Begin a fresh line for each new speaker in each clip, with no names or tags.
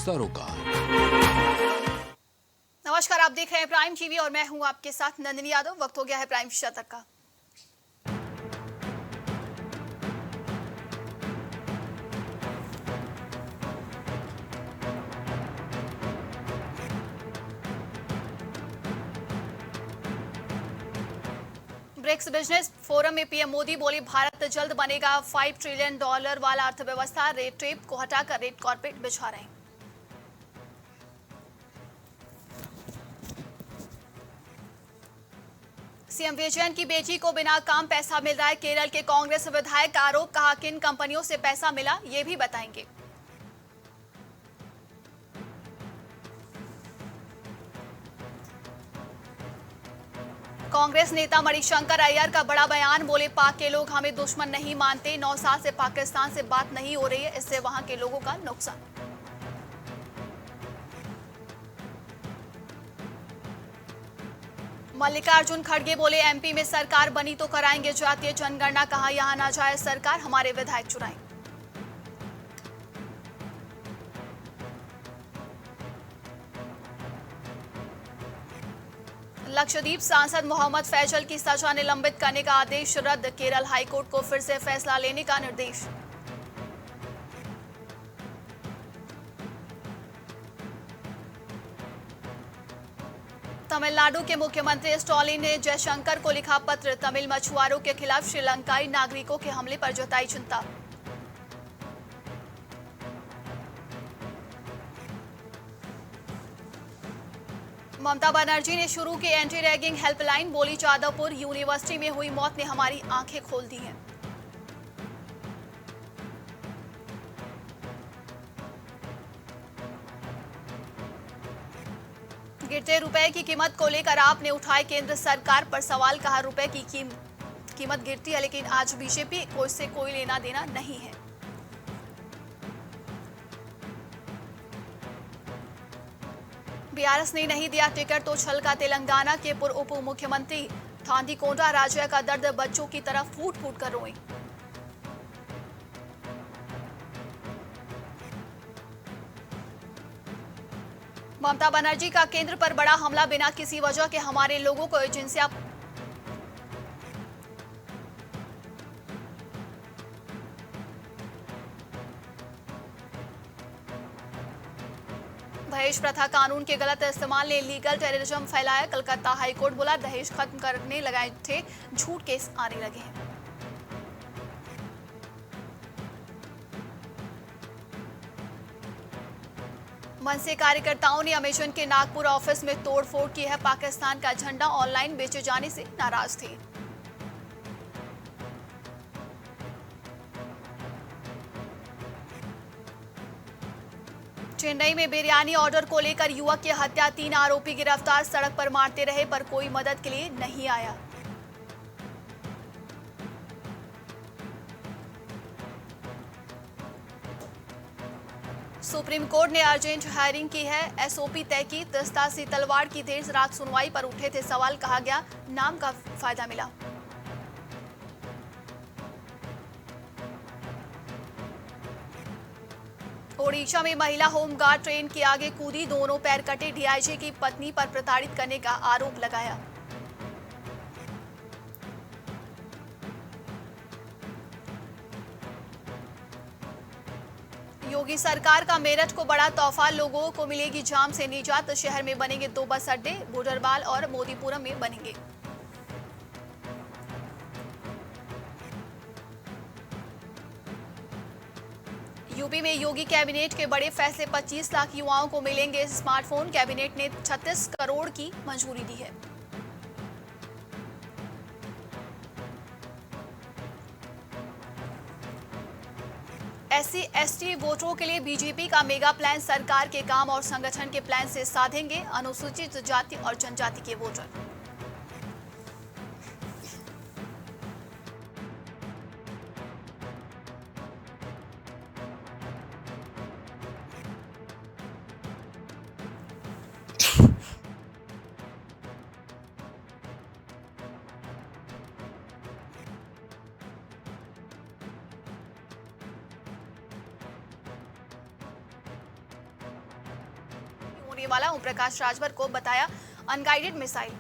सरोकार।
नमस्कार, आप देख रहे हैं प्राइम टीवी और मैं हूं आपके साथ नंदिनी यादव। वक्त हो गया है प्राइम शतक का। ब्रिक्स बिजनेस फोरम में पीएम मोदी बोले, भारत जल्द बनेगा $5 ट्रिलियन वाला अर्थव्यवस्था। रेड टेप को हटाकर रेड कॉर्पेट बिछा रहे हैं। सीएम विजयन की बेटी को बिना काम पैसा मिल रहा है। केरल के कांग्रेस विधायक का आरोप, कहा किन कंपनियों से पैसा मिला ये भी बताएंगे। कांग्रेस नेता मणिशंकर अय्यर का बड़ा बयान, बोले पाक के लोग हमें दुश्मन नहीं मानते। 9 साल से पाकिस्तान से बात नहीं हो रही है, इससे वहां के लोगों का नुकसान। मल्लिकार्जुन खड़गे बोले, एमपी में सरकार बनी तो कराएंगे जातीय जनगणना। कहा यहां ना जाए सरकार, हमारे विधायक चुराएं। लक्षद्वीप सांसद मोहम्मद फैजल की सजा निलंबित करने का आदेश रद्द। केरल हाईकोर्ट को फिर से फैसला लेने का निर्देश। तमिलनाडु के मुख्यमंत्री स्टालिन ने जयशंकर को लिखा पत्र। तमिल मछुआरों के खिलाफ श्रीलंकाई नागरिकों के हमले पर जताई चिंता। ममता बनर्जी ने शुरू की एंटी रैगिंग हेल्पलाइन, बोली जादवपुर यूनिवर्सिटी में हुई मौत ने हमारी आंखें खोल दी हैं। गिरते रुपए की कीमत को लेकर आपने उठाए केंद्र सरकार पर सवाल। कहा रुपए की कीमत गिरती है, लेकिन आज बीजेपी को इससे कोई लेना देना नहीं है। बीआरएस ने नहीं दिया टिकट तो छलका तेलंगाना के पूर्व उप मुख्यमंत्री थांदीकोंडा। राज्य का दर्द बच्चों की तरह फूट फूट कर रोए। ममता बनर्जी का केंद्र पर बड़ा हमला, बिना किसी वजह के हमारे लोगों को एजेंसियां दहेज प्रथा कानून के गलत इस्तेमाल ने लीगल टेररिज्म फैलाया। कलकत्ता हाईकोर्ट बोला, दहेज खत्म करने लगाए थे, झूठ केस आने लगे हैं। मनसे कार्यकर्ताओं ने अमेजन के नागपुर ऑफिस में तोड़फोड़ की है। पाकिस्तान का झंडा ऑनलाइन बेचे जाने से नाराज थे। चेन्नई में बिरयानी ऑर्डर को लेकर युवक की हत्या, 3 आरोपी गिरफ्तार। सड़क पर मारते रहे पर कोई मदद के लिए नहीं आया। सुप्रीम कोर्ट ने अर्जेंट हायरिंग की है, एसओपी तय की। दस्तासी तलवार की देर रात सुनवाई पर उठे थे सवाल। कहा गया नाम का फायदा मिला। ओडिशा में महिला होमगार्ड ट्रेन के आगे कूदी, दोनों पैर कटे। डीआईजी की पत्नी पर प्रताड़ित करने का आरोप लगाया। योगी सरकार का मेरठ को बड़ा तोहफा, लोगों को मिलेगी जाम से निजात। शहर में बनेंगे 2 बस अड्डे, बुडरबाल और मोदीपुरम में बनेंगे। यूपी में योगी कैबिनेट के बड़े फैसले, 25 लाख युवाओं को मिलेंगे स्मार्टफोन। कैबिनेट ने 36 करोड़ की मंजूरी दी है। एससी एसटी वोटरों के लिए बीजेपी का मेगा प्लान, सरकार के काम और संगठन के प्लान से साधेंगे अनुसूचित जाति और जनजाति के वोटर। होने वाला ओम प्रकाश राजभर को बताया अनगाइडेड मिसाइल।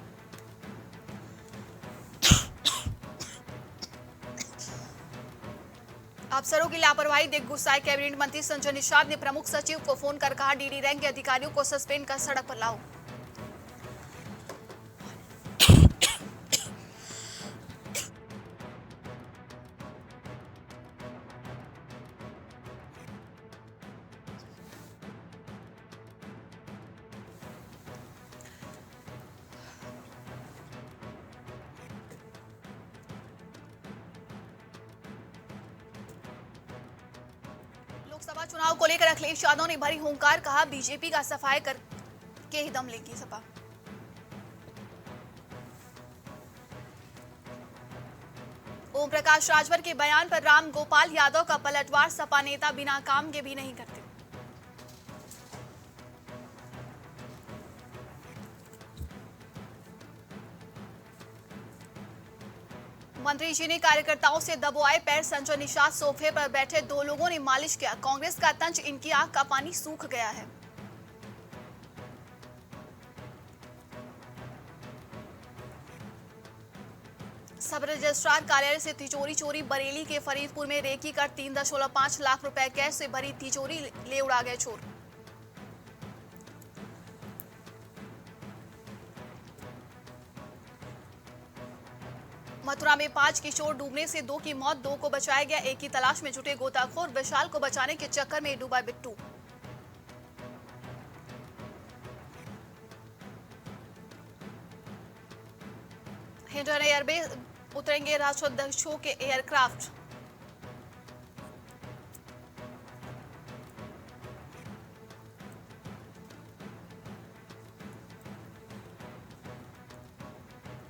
अफसरों की लापरवाही देख गुस्साए कैबिनेट मंत्री संजय निषाद ने प्रमुख सचिव को फोन कर कहा, डीडी रैंक के अधिकारियों को सस्पेंड कर सड़क पर लाओ। लोकसभा चुनाव को लेकर अखिलेश यादव ने भरी हुंकार, कहा बीजेपी का सफाई करके ही दम लेगी सपा। ओम प्रकाश राजभर के बयान पर राम गोपाल यादव का पलटवार, सपा नेता बिना काम के भी नहीं करते। मंत्री जी ने कार्यकर्ताओं से दबोए पैर, संजय निषाद सोफे पर बैठे, दो लोगों ने मालिश किया, कांग्रेस का तंज, इनकी आंख का पानी सूख गया है। सब रजिस्ट्रार कार्यालय से तिजोरी चोरी, बरेली के फरीदपुर में रेकी कर 3.5 लाख रुपए कैश से भरी तिजोरी ले उड़ा गए चोर। मथुरा में 5 किशोर डूबने से 2 की मौत, 2 को बचाया गया, एक की तलाश में जुटे गोताखोर, विशाल को बचाने के चक्कर में डूबा बिट्टू। हिंडन एयरबेस उतरेंगे राष्ट्राध्यक्षों के एयरक्राफ्ट।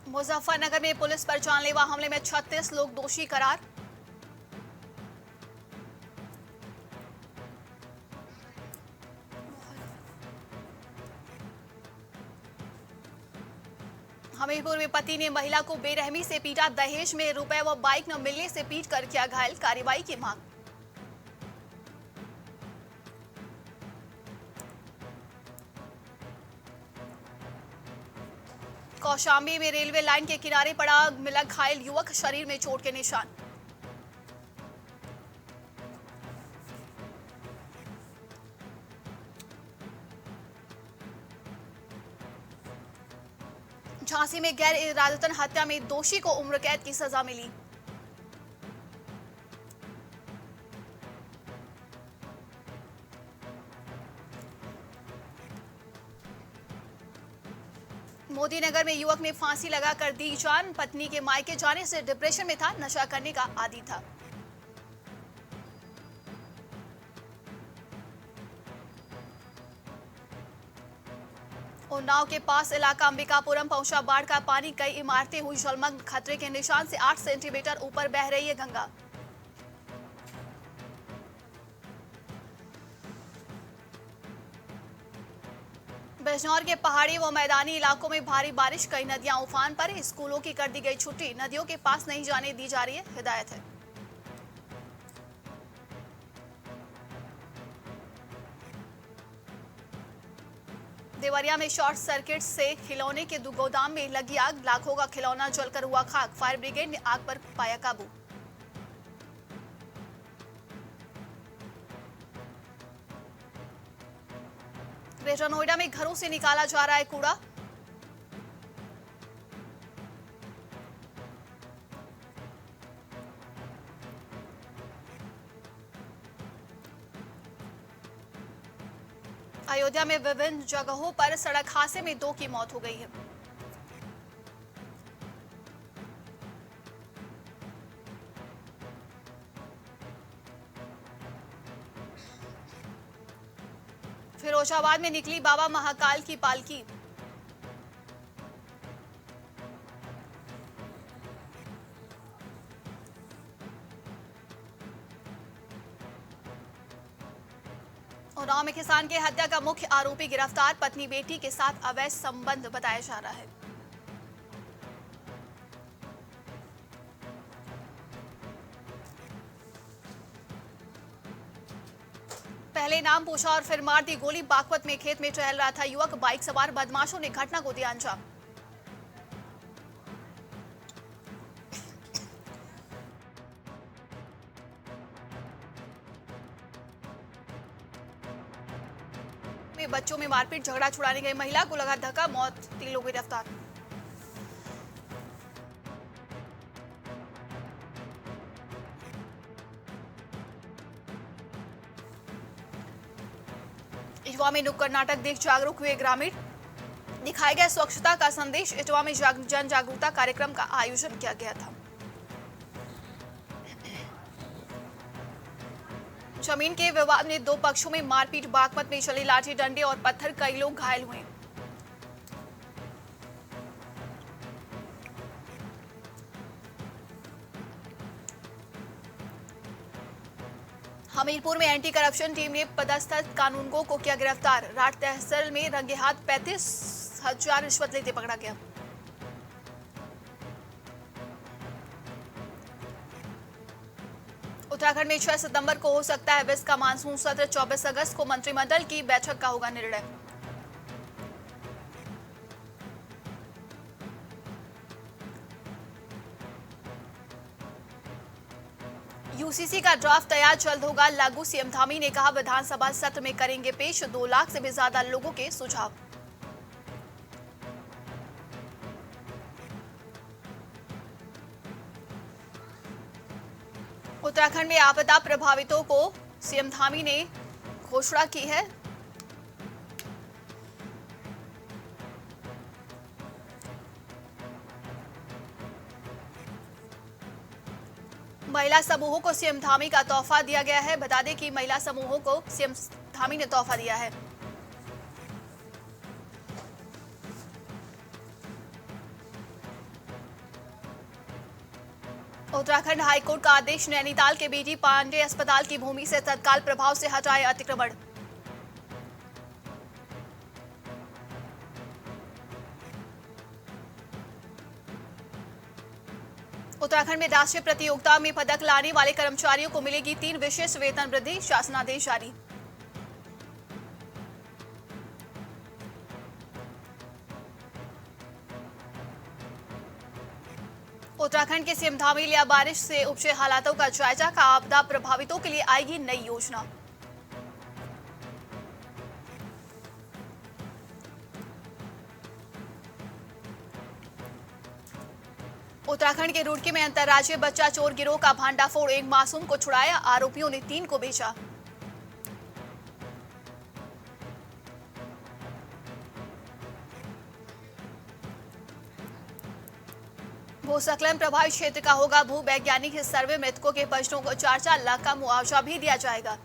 मुजफ्फरनगर में पुलिस पर जानलेवा हमले में 36 लोग दोषी करार। हमीरपुर में पति ने महिला को बेरहमी से पीटा, दहेज में रुपए व बाइक न मिलने से पीट कर किया घायल, कार्रवाई की मांग। कौशाम्बी में रेलवे लाइन के किनारे पड़ा मिला घायल युवक, शरीर में चोट के निशान। झांसी में गैर इरादतन हत्या में दोषी को उम्र कैद की सजा मिली। मोदी नगर में युवक ने फांसी लगाकर दी जान, पत्नी के मायके जाने से डिप्रेशन में था, नशा करने का आदी था। उन्नाव के पास इलाका अंबिकापुरम पहुंचा बाढ़ का पानी, कई इमारतें हुई जलमग्न, खतरे के निशान से 8 सेंटीमीटर ऊपर बह रही है गंगा। बिजनौर के पहाड़ी व मैदानी इलाकों में भारी बारिश, कई नदियां उफान पर, स्कूलों की कर दी गई छुट्टी, नदियों के पास नहीं जाने दी जा रही है हिदायत है। देवरिया में शॉर्ट सर्किट से खिलौने के गोदाम में लगी आग, लाखों का खिलौना जलकर हुआ खाक, फायर ब्रिगेड ने आग पर पाया काबू। ग्रेटर नोएडा में घरों से निकाला जा रहा है कूड़ा। अयोध्या में विभिन्न जगहों पर सड़क हादसे में 2 की मौत हो गई है। फिरोजाबाद में निकली बाबा महाकाल की पालकी। उन्नाव में किसान की हत्या का मुख्य आरोपी गिरफ्तार, पत्नी बेटी के साथ अवैध संबंध बताया जा रहा है। पहले नाम पूछा और फिर मार दी गोली। बागपत में खेत में टहल रहा था युवक, बाइक सवार बदमाशों ने घटना को दिया अंजाम। में बच्चों में मारपीट, झगड़ा छुड़ाने गई महिला को लगा धक्का, मौत, 3 लोग गिरफ्तार। इटवा में नुक्कड़ नाटक देख जागरूक हुए ग्रामीण, दिखाया गया स्वच्छता का संदेश। इटवा में जन जागरूकता कार्यक्रम का आयोजन किया गया था। जमीन के विवाद में 2 पक्षों में मारपीट, बागपत में चली लाठी डंडे और पत्थर, कई लोग घायल हुए। हमीरपुर में एंटी करप्शन टीम ने पदस्थ कानूनगो को किया गिरफ्तार। राठ तहसील में रंगे हाथ 35,000 रिश्वत लेते पकड़ा गया। उत्तराखंड में 6 सितंबर को हो सकता है विस का मानसून सत्र। 24 अगस्त को मंत्रिमंडल की बैठक का होगा निर्णय। यूसीसी का ड्राफ्ट तैयार, जल्द होगा लागू। सीएम धामी ने कहा विधानसभा सत्र में करेंगे पेश 2 लाख से भी ज्यादा लोगों के सुझाव। उत्तराखंड में आपदा प्रभावितों को सीएम धामी ने घोषणा की है। महिला समूहों को सीएम धामी का तोहफा दिया गया है। बता दें कि महिला समूहों को सीएम धामी ने तोहफा दिया है। उत्तराखंड हाईकोर्ट का आदेश, नैनीताल के बीडी पांडे अस्पताल की भूमि से तत्काल प्रभाव से हटाए अतिक्रमण। उत्तराखंड में राष्ट्रीय प्रतियोगिता में पदक लाने वाले कर्मचारियों को मिलेगी 3 विशेष वेतन वृद्धि, शासनादेश जारी। उत्तराखंड के सीएम धामी लिया बारिश से उपजे हालातों का जायजा, का आपदा प्रभावितों के लिए आएगी नई योजना। उत्तराखंड के रुड़की में अंतर्राज्यीय बच्चा चोर गिरोह का भांडाफोड़, 1 मासूम को छुड़ाया, आरोपियों ने 3 को बेचा। भूस्खलन प्रभावित क्षेत्र का होगा भू वैज्ञानिक सर्वे, मृतकों के परिजनों को 4-4 लाख का मुआवजा भी दिया जाएगा।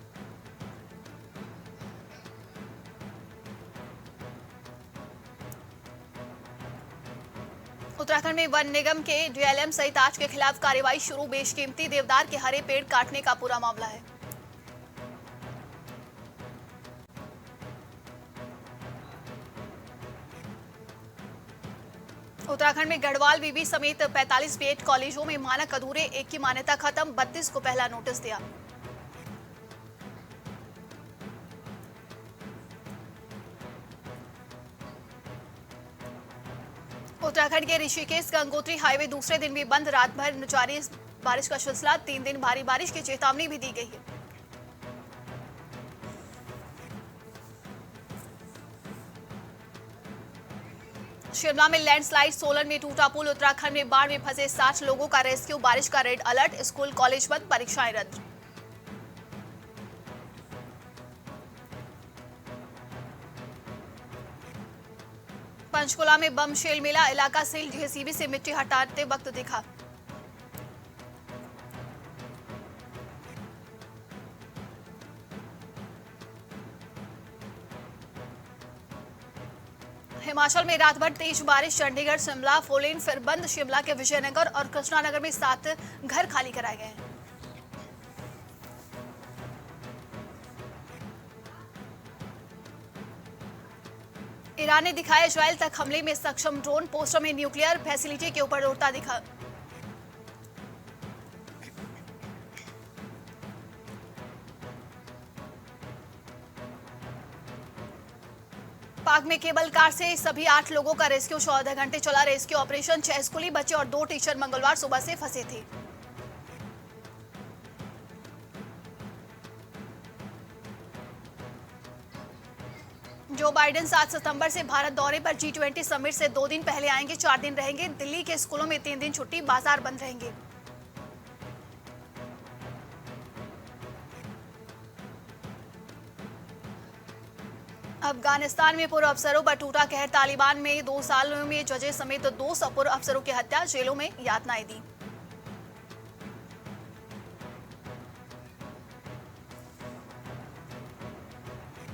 उत्तराखंड में वन निगम के डीएलएम सहित 8 के खिलाफ कार्रवाई शुरू, बेशकीमती देवदार के हरे पेड़ काटने का पूरा मामला है। उत्तराखंड में गढ़वाल विवि समेत 45 बीएड कॉलेजों में मानक अधूरे, 1 की मान्यता खत्म, 32 को पहला नोटिस दिया। उत्तराखंड के ऋषिकेश गंगोत्री हाईवे दूसरे दिन भी बंद, रात भर जारी बारिश का सिलसिला, 3 दिन भारी बारिश की चेतावनी भी दी गई है। शिमला में लैंडस्लाइड, सोलन में टूटा पुल, उत्तराखंड में बाढ़ में फंसे 60 लोगों का रेस्क्यू, बारिश का रेड अलर्ट, स्कूल कॉलेज बंद, परीक्षाएं रद्द। पंचकुला में बम शेल मिला, इलाका सील, जेसीबी से मिट्टी हटाते वक्त दिखा। हिमाचल में रात भर तेज बारिश, चंडीगढ़ शिमला फोलेन फिर बंद, शिमला के विजयनगर और कृष्णानगर में 7 घर खाली कराए गए हैं। ईरान ने दिखाया इजरायल तक हमले में सक्षम ड्रोन, पोस्टर में न्यूक्लियर फैसिलिटी के ऊपर उड़ता दिखा। पाक में केबल कार से सभी 8 लोगों का रेस्क्यू। 14 घंटे चला रेस्क्यू ऑपरेशन। 6 स्कूली बच्चे और 2 टीचर मंगलवार सुबह से फंसे थे। जो बाइडेन 7 सितंबर से भारत दौरे पर G20 समिट से 2 दिन पहले आएंगे। 4 दिन रहेंगे। दिल्ली के स्कूलों में 3 दिन छुट्टी, बाजार बंद रहेंगे। अफगानिस्तान में पूर्व अफसरों पर टूटा कहर। तालिबान में 2 सालों में जजें समेत 2 पूर्व अफसरों की हत्या, जेलों में यातनाएं दी।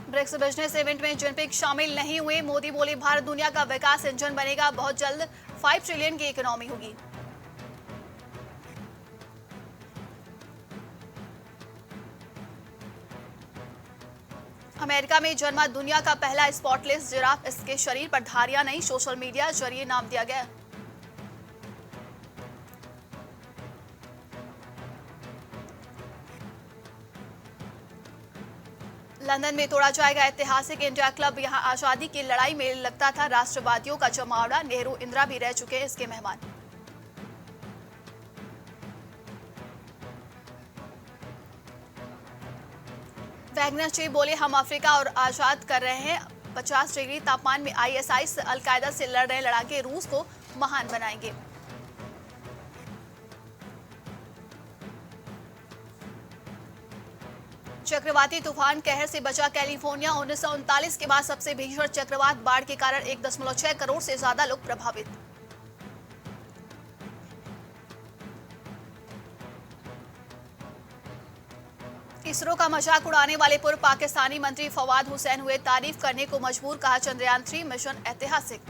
ब्रिक्स बिजनेस इवेंट में जिनपिंग शामिल नहीं हुए। मोदी बोले भारत दुनिया का विकास इंजन बनेगा, बहुत जल्द 5 ट्रिलियन की इकोनॉमी होगी। अमेरिका में जन्मा दुनिया का पहला स्पॉटलेस जिराफ। इसके शरीर पर धारियां नहीं, सोशल मीडिया जरिए नाम दिया गया। लंदन में तोड़ा जाएगा ऐतिहासिक इंडिया क्लब। यहां आजादी की लड़ाई में लगता था राष्ट्रवादियों का जमावड़ा। नेहरू इंदिरा भी रह चुके हैं इसके मेहमान। वैगनर चीफ बोले हम अफ्रीका और आजाद कर रहे हैं। 50 डिग्री तापमान में ISIS अलकायदा से लड़ रहे लड़ाके रूस को महान बनाएंगे। चक्रवाती तूफान कहर से बचा कैलिफोर्निया। 1939 के बाद सबसे भीषण चक्रवात। बाढ़ के कारण 1.6 करोड़ से ज्यादा लोग प्रभावित। इसरो का मजाक उड़ाने वाले पूर्व पाकिस्तानी मंत्री फवाद हुसैन हुए तारीफ करने को मजबूर। कहा चंद्रयान 3 मिशन ऐतिहासिक।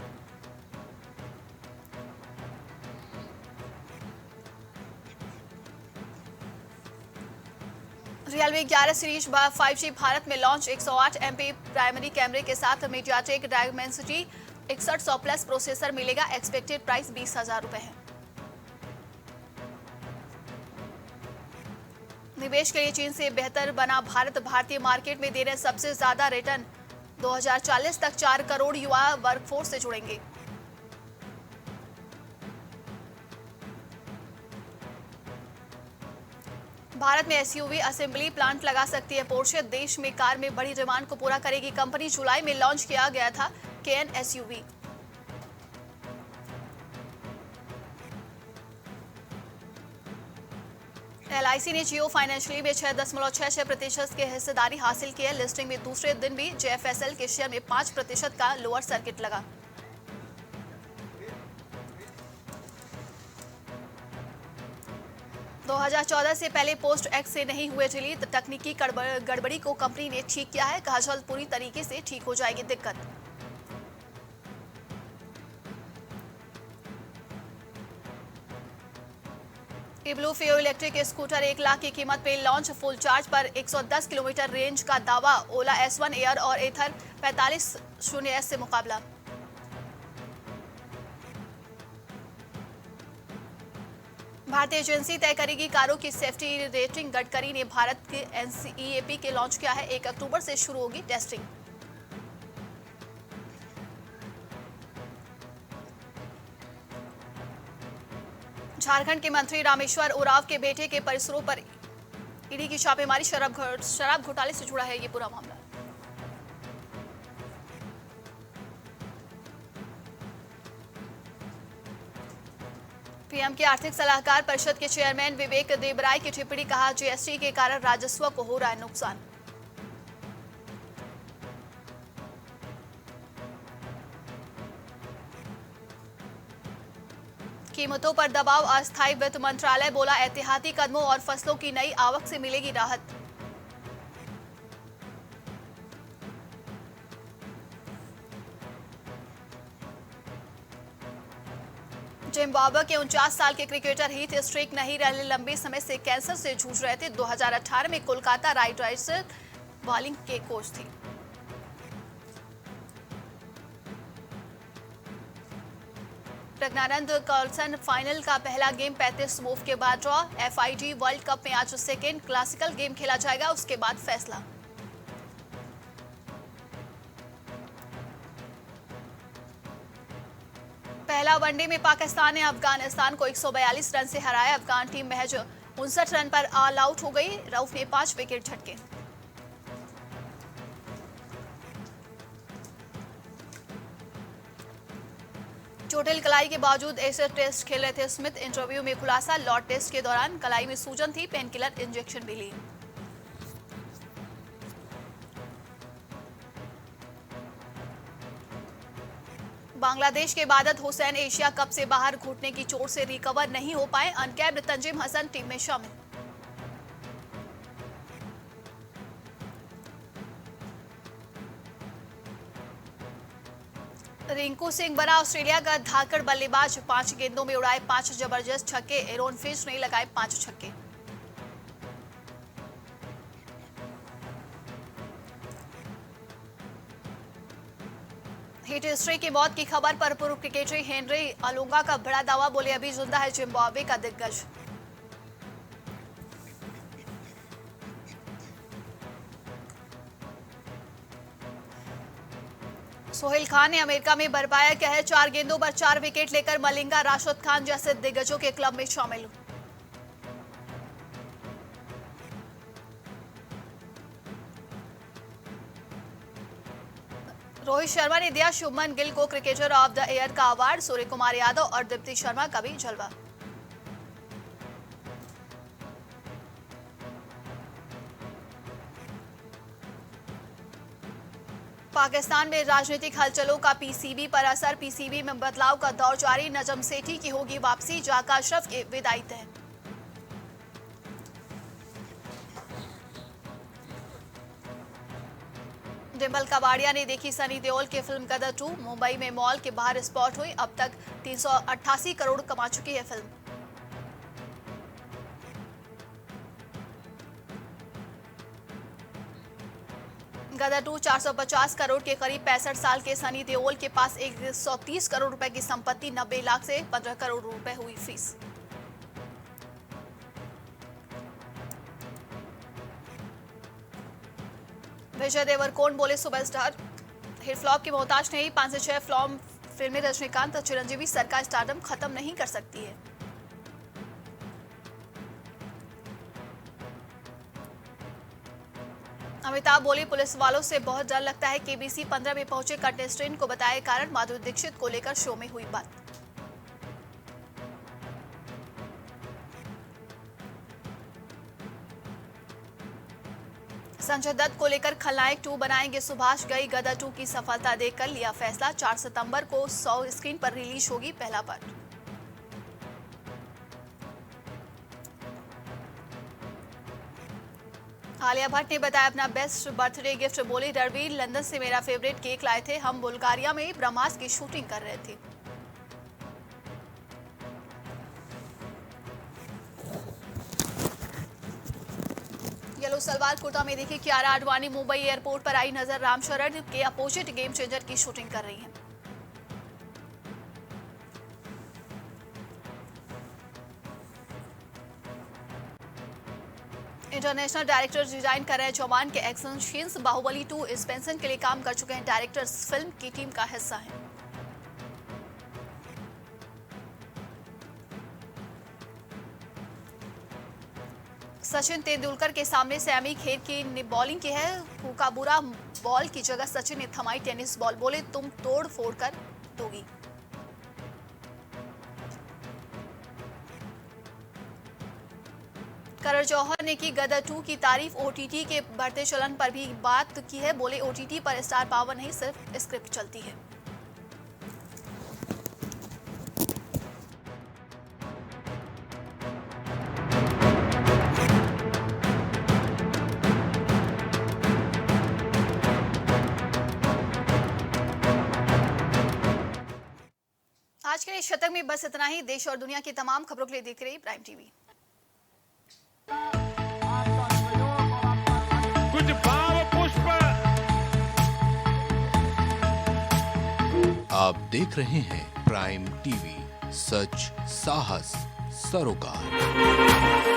रियलमी 11 सीरीज 5G भारत में लॉन्च। 108 MP प्राइमरी कैमरे के साथ मीडियाटेक डायमेंसिटी 6100 प्लस प्रोसेसर मिलेगा। एक्सपेक्टेड प्राइस 20,000 रुपए है। निवेश के लिए चीन से बेहतर बना भारत। भारतीय मार्केट में दे रहे सबसे ज्यादा रिटर्न। 2040 तक 4 करोड़ युवा वर्कफोर्स से जुड़ेंगे। भारत में SUV असेंबली प्लांट लगा सकती है पोर्शे। देश में कार में बड़ी डिमांड को पूरा करेगी कंपनी। जुलाई में लॉन्च किया गया था Cayenne SUV। LIC ने जियो फाइनेंशियली में 6.66% की हिस्सेदारी हासिल की है। लिस्टिंग में दूसरे दिन भी JFSL के शेयर में 5% का लोअर सर्किट लगा। तो 2014 से पहले पोस्ट एक्स से नहीं हुए डिलीट। तकनीकी गड़बड़ी को कंपनी ने ठीक किया है। कहा जल्द पूरी तरीके से ठीक हो जाएगी दिक्कत। ब्लू फियो इलेक्ट्रिक स्कूटर 1 लाख की कीमत पे लॉन्च। फुल चार्ज पर 110 किलोमीटर रेंज का दावा। ओला S1 एयर और एथर 4500S से मुकाबला। भारतीय एजेंसी तय करेगी कारों की सेफ्टी रेटिंग। गडकरी ने भारत के NCEAP के लॉन्च किया है। 1 अक्टूबर से शुरू होगी टेस्टिंग। झारखंड के मंत्री रामेश्वर उरांव के बेटे के परिसरों पर ईडी की छापेमारी। शराब घोटाले से जुड़ा है ये पूरा मामला। पीएम के आर्थिक सलाहकार परिषद के चेयरमैन विवेक देबराय की टिप्पणी। कहा GST के कारण राजस्व को हो रहा है नुकसान। कीमतों पर दबाव। अस्थायी वित्त मंत्रालय बोला एहतियाती कदमों और फसलों की नई आवक से मिलेगी राहत। जिम्बाब्वे के 49 साल के क्रिकेटर हीथ स्ट्रीक नहीं रहे। लंबे समय से कैंसर से जूझ रहे थे। 2018 में कोलकाता नाइट राइडर्स बॉलिंग के कोच थे। प्रज्ञानंद कार्लसन फाइनल का पहला गेम 35 मूव के बाद ड्रॉ। FID वर्ल्ड कप में आज सेकेंड क्लासिकल गेम खेला जाएगा, उसके बाद फैसला। पहला वनडे में पाकिस्तान ने अफगानिस्तान को 142 रन से हराया। अफगान टीम महज 59 रन पर ऑल आउट हो गई। रऊफ ने 5 विकेट झटके। चोटिल कलाई के बावजूद ऐसे टेस्ट खेल रहे थे स्मिथ। इंटरव्यू में खुलासा, लॉर्ड टेस्ट के दौरान कलाई में सूजन थी, पेन किलर इंजेक्शन भी ली। बांग्लादेश के इबादत हुसैन एशिया कप से बाहर घुटने की चोट से रिकवर नहीं हो पाए। अनकैप्ड तंजीम हसन टीम में शामिल। रिंकू सिंह बना ऑस्ट्रेलिया का धाकड़ बल्लेबाज। 5 गेंदों में उड़ाए 5 जबरदस्त छक्के। एरोन फिंच ने लगाए 5 छक्के। हिट हिस्ट्री की मौत की खबर पर पूर्व क्रिकेटर हेनरी अलुंगा का बड़ा दावा, बोले अभी जिंदा है जिम्बाब्वे का दिग्गज। सोहेल खान ने अमेरिका में बरपाया कहर, 4 गेंदों पर 4 विकेट लेकर मलिंगा, राशिद खान जैसे दिग्गजों के क्लब में शामिल। रोहित शर्मा ने दिया शुभमन गिल को क्रिकेटर ऑफ द ईयर का अवार्ड। सूर्य कुमार यादव और दीप्ति शर्मा का भी जलवा। पाकिस्तान में राजनीतिक हलचलों का पीसीबी पर असर। पीसीबी में बदलाव का दौर जारी। नजम सेठी की होगी वापसी। जाका अशरफ की विदाई तय। डिम्पल कबाड़िया ने देखी सनी देओल की फिल्म गदर 2। मुंबई में मॉल के बाहर स्पॉट हुई। अब तक 388 करोड़ कमा चुकी है फिल्म। गदर 2 450 करोड़ के करीब। 65 साल के सनी देओल के पास 130 करोड़ रुपए की संपत्ति। 90 लाख से 15 करोड़ रुपए हुई फीस। विजय देवरकोंड बोले सुपरस्टार हिट फ्लॉप की मोहताज नहीं। 5 से 6 फ्लॉप फिल्में रजनीकांत और चिरंजीवी सर का स्टारडम खत्म नहीं कर सकती है। अमिताभ बोले पुलिस वालों से बहुत डर लगता है। केबीसी 15 में पहुंचे कंटेस्टेंट को बताया कारण। माधुरी दीक्षित को लेकर शो में हुई बात। संजय दत्त को लेकर खलनायक 2 बनाएंगे सुभाष घई। गदर 2 की सफलता देखकर लिया फैसला। 4 सितंबर को 100 स्क्रीन पर रिलीज होगी पहला पार्ट। आलिया भट्ट ने बताया अपना बेस्ट बर्थडे गिफ्ट। बोली रणवीर लंदन से मेरा फेवरेट केक लाए थे। हम बुल्गारिया में ब्रह्मास्त्र की शूटिंग कर रहे थे। येलो सलवार कुर्ता में देखी कियारा आडवाणी मुंबई एयरपोर्ट पर आई नजर। रामशरण के अपोजिट गेम चेंजर की शूटिंग कर रही हैं। इंटरनेशनल डायरेक्टर डिजाइन कर रहे हैं जवान के एक्शन सीन्स। बाहुबली 2 इस पेंशन के लिए काम कर चुके हैं डायरेक्टर्स। फिल्म की टीम का हिस्सा है। सचिन तेंदुलकर के सामने सैमी खेर की बॉलिंग की है। हुकाबुरा बॉल की जगह सचिन ने थमाई टेनिस बॉल। बोले तुम तोड़ फोड़ कर दोगी। करण जौहर ने की गदर 2 की तारीफ। ओटीटी के बढ़ते चलन पर भी बात की है। बोले ओटीटी पर स्टार पावर नहीं सिर्फ स्क्रिप्ट चलती है। आज के लिए शतक में बस इतना ही। देश और दुनिया की तमाम खबरों के लिए देखते रहिए प्राइम टीवी।
कुछ भाव पुष्प।
आप देख रहे हैं प्राइम टीवी, सच साहस सरोकार।